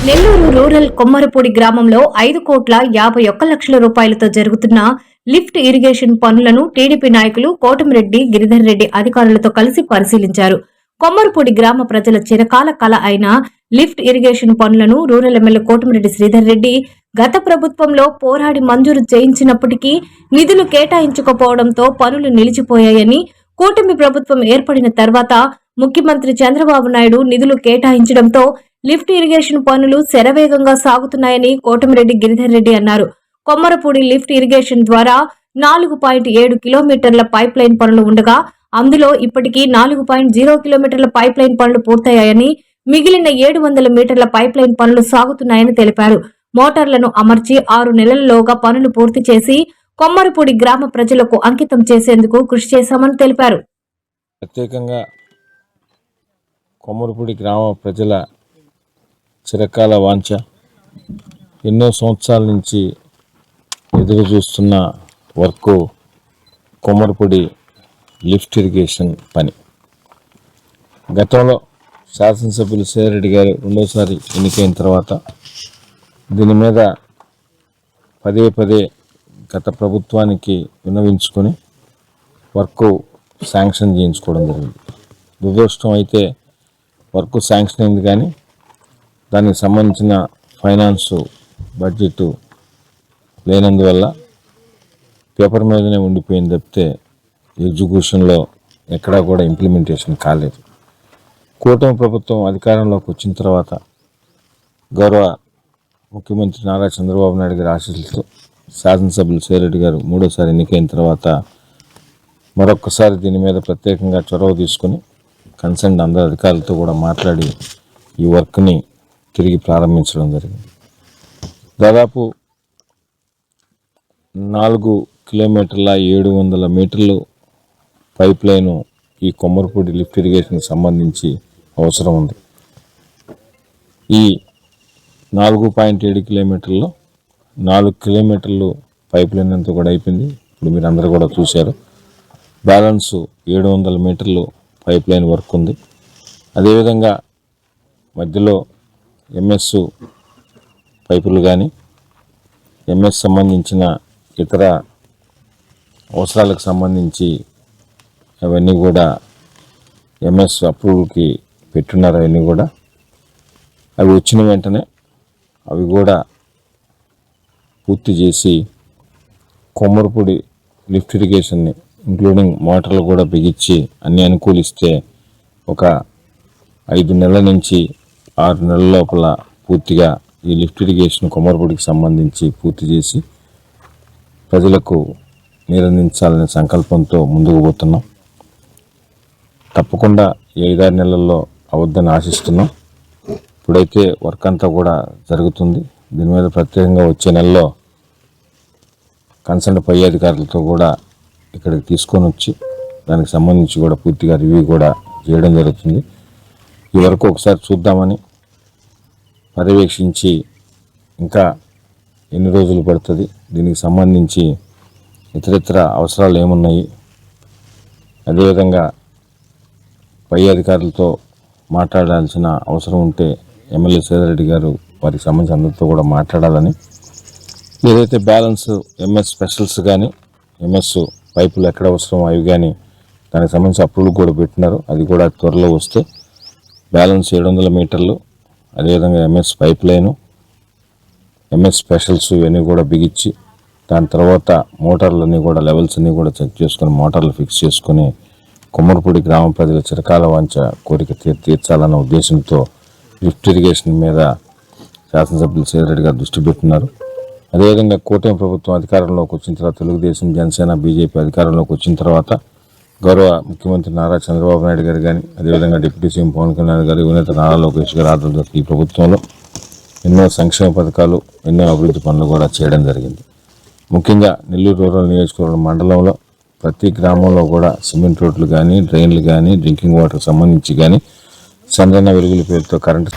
Nellore rural Kommarapudi గ్రామంలో 5,51,00,000 రూపాయలతో జరుగుతున్న లిఫ్ట్ ఇరిగేషన్ పనులను టీడీపీ నాయకులు కోటమిరెడ్డి గిరిధర్ రెడ్డి అధికారులతో కలిసి పరిశీలించారు. కొమ్మరపూడి గ్రామ ప్రజల చిరకాల కల అయిన లిఫ్ట్ ఇరిగేషన్ పనులను రూరల్ ఎమ్మెల్యే కోటమిరెడ్డి శ్రీధర్ రెడ్డి గత ప్రభుత్వంలో పోరాడి మంజూరు చేయించినప్పటికీ నిధులు కేటాయించకపోవడంతో పనులు నిలిచిపోయాయని, కూటమి ప్రభుత్వం ఏర్పడిన తర్వాత ముఖ్యమంత్రి చంద్రబాబు నాయుడు నిధులు కేటాయించడంతో లిఫ్ట్ ఇరిగేషన్ పనులు శరవేగంగా సాగుతున్నాయని కోటమిరెడ్డి గిరిధర్ రెడ్డి అన్నారు. కొమ్మరపూడి లిఫ్ట్ ఇరిగేషన్ ద్వారా 4.7 కిలోమీటర్ల పైప్ లైన్ పనులు ఉండగా అందులో ఇప్పటికీ 4.0 కిలోమీటర్ల పైప్ లైన్ పనులు పూర్తయ్యాయని, మిగిలిన 700 మీటర్ల పైప్ లైన్ పనులు సాగుతున్నాయని తెలిపారు. మోటార్లను అమర్చి 6 నెలలలోగా పనులు పూర్తి చేసి కొమ్మరపూడి గ్రామ ప్రజలకు అంకితం చేసేందుకు కృషి చేశామని తెలిపారు. ప్రత్యేకంగా కొమ్మరపూడి గ్రామ ప్రజల చిరకాల వాంఛ, ఎన్నో సంవత్సరాల నుంచి ఎదురు చూస్తున్న వర్క్ కొమ్మరపూడి లిఫ్ట్ ఇరిగేషన్ పని. గతంలో శాసనసభ్యులు సేరెడ్డి గారు రెండోసారి ఎన్నికైన తర్వాత దీని మీద పదే పదే గత ప్రభుత్వానికి విన్నవించుకొని వర్క్ శాంక్షన్ చేయించుకోవడం జరిగింది. దురదృష్టం అయితే వర్క్ శాంక్షన్ అయింది కానీ దానికి సంబంధించిన ఫైనాన్సు బడ్జెట్ లేనందువల్ల పేపర్ మీదనే ఉండిపోయింది తప్పితే ఎగ్జిక్యూషన్లో ఎక్కడా కూడా ఇంప్లిమెంటేషన్ కాలేదు. కూటమి ప్రభుత్వం అధికారంలోకి వచ్చిన తర్వాత గౌరవ ముఖ్యమంత్రి నారా చంద్రబాబు నాయుడు గారి ఆశీస్సులతో శాసనసభ్యులు సేరెడ్డి గారు మూడోసారి ఎన్నికైన తర్వాత మరొక్కసారి దీని మీద ప్రత్యేకంగా చొరవ తీసుకుని కన్సర్న్ అందరి అధికారులతో కూడా మాట్లాడి ఈ వర్క్ని తిరిగి ప్రారంభించడం జరిగింది. దాదాపు 4,700 మీటర్లు పైప్ లైను ఈ కొమ్మరపూడి లిఫ్ట్ ఇరిగేషన్కి సంబంధించి అవసరం ఉంది. ఈ 4.7 కిలోమీటర్లో 4 కిలోమీటర్లు పైప్ లైన్ అంతా కూడా అయిపోయింది. ఇప్పుడు మీరు అందరూ కూడా చూశారు. బ్యాలెన్స్ 700 మీటర్లు పైప్ లైన్ వర్క్ ఉంది. అదేవిధంగా మధ్యలో ఎంఎస్ పైపులు కానీ ఎంఎస్ సంబంధించిన ఇతర అవసరాలకు సంబంధించి అవన్నీ కూడా ఎంఎస్ అప్రూవల్కి పెట్టున్నారు. అవన్నీ కూడా అవి వచ్చిన వెంటనే అవి కూడా పూర్తి చేసి కొమ్మరపూడి లిఫ్ట్ ఇరిగేషన్ని ఇంక్లూడింగ్ మోటార్లు కూడా బిగించి అన్ని అనుకూలిస్తే ఒక 5 నెలల నుంచి 6 నెలల లోపల పూర్తిగా ఈ లిఫ్ట్ ఇరిగేషన్ కొమ్మరపూడికి సంబంధించి పూర్తి చేసి ప్రజలకు నీరందించాలనే సంకల్పంతో ముందుకు పోతున్నాం. తప్పకుండా ఈ 5-6 నెలల్లో అవద్దని ఆశిస్తున్నాం. ఇప్పుడైతే వర్క్ అంతా కూడా జరుగుతుంది. దీని మీద ప్రత్యేకంగా వచ్చే నెలలో కన్సర్న్ పై అధికారులతో కూడా ఇక్కడికి తీసుకొని వచ్చి దానికి సంబంధించి కూడా పూర్తిగా రివ్యూ కూడా చేయడం జరుగుతుంది. ఈ వరకు ఒకసారి చూద్దామని పర్యవేక్షించి ఇంకా ఎన్ని రోజులు పడుతుంది, దీనికి సంబంధించి ఇతరితర అవసరాలు ఏమున్నాయి, అదేవిధంగా పై అధికారులతో మాట్లాడాల్సిన అవసరం ఉంటే ఎమ్మెల్యే సేదరెడ్డి గారు వారికి సంబంధించి అందరితో కూడా మాట్లాడాలని, ఏదైతే బ్యాలెన్స్ ఎంఎస్ స్పెషల్స్ కానీ ఎంఎస్ పైపులు ఎక్కడ అవసరం అవి కానీ దానికి సంబంధించి అప్రూవల్ కూడా పెట్టినారు. అది కూడా త్వరలో వస్తే బ్యాలెన్స్ 700 మీటర్లు, అదేవిధంగా MS pipe line, MS specials ఇవన్నీ కూడా బిగించి దాని తర్వాత మోటార్లన్నీ కూడా లెవెల్స్ అన్నీ కూడా చెక్ చేసుకొని మోటార్లు ఫిక్స్ చేసుకొని కొమ్మరపూడి గ్రామ ప్రజల చిరకాల వాంఛ కోరిక తీర్చాలన్న ఉద్దేశంతో లిఫ్ట్ ఇరిగేషన్ మీద శాసనసభ్యులు సేదరెడ్డి గారు దృష్టి పెట్టినారు. అదేవిధంగా కూటమి ప్రభుత్వం అధికారంలోకి వచ్చిన తర్వాత తెలుగుదేశం, జనసేన, బీజేపీ అధికారంలోకి వచ్చిన తర్వాత గౌరవ ముఖ్యమంత్రి నారా చంద్రబాబు నాయుడు గారు కానీ అదేవిధంగా డిప్యూటీ సీఎం పవన్ కళ్యాణ్ గారు, యువనేత నారా లోకేష్ గారు ఆధ్వర్యంలో ఈ ప్రభుత్వంలో ఎన్నో సంక్షేమ పథకాలు, ఎన్నో అభివృద్ధి పనులు కూడా చేయడం జరిగింది. ముఖ్యంగా నెల్లూరు రూరల్ నియోజకవర్గం మండలంలో ప్రతి గ్రామంలో కూడా సిమెంట్ రోడ్లు కానీ, డ్రైన్లు కానీ, డ్రింకింగ్ వాటర్ సంబంధించి కానీ, చంద్రన్న వెలుగుల పేరుతో కరెంటు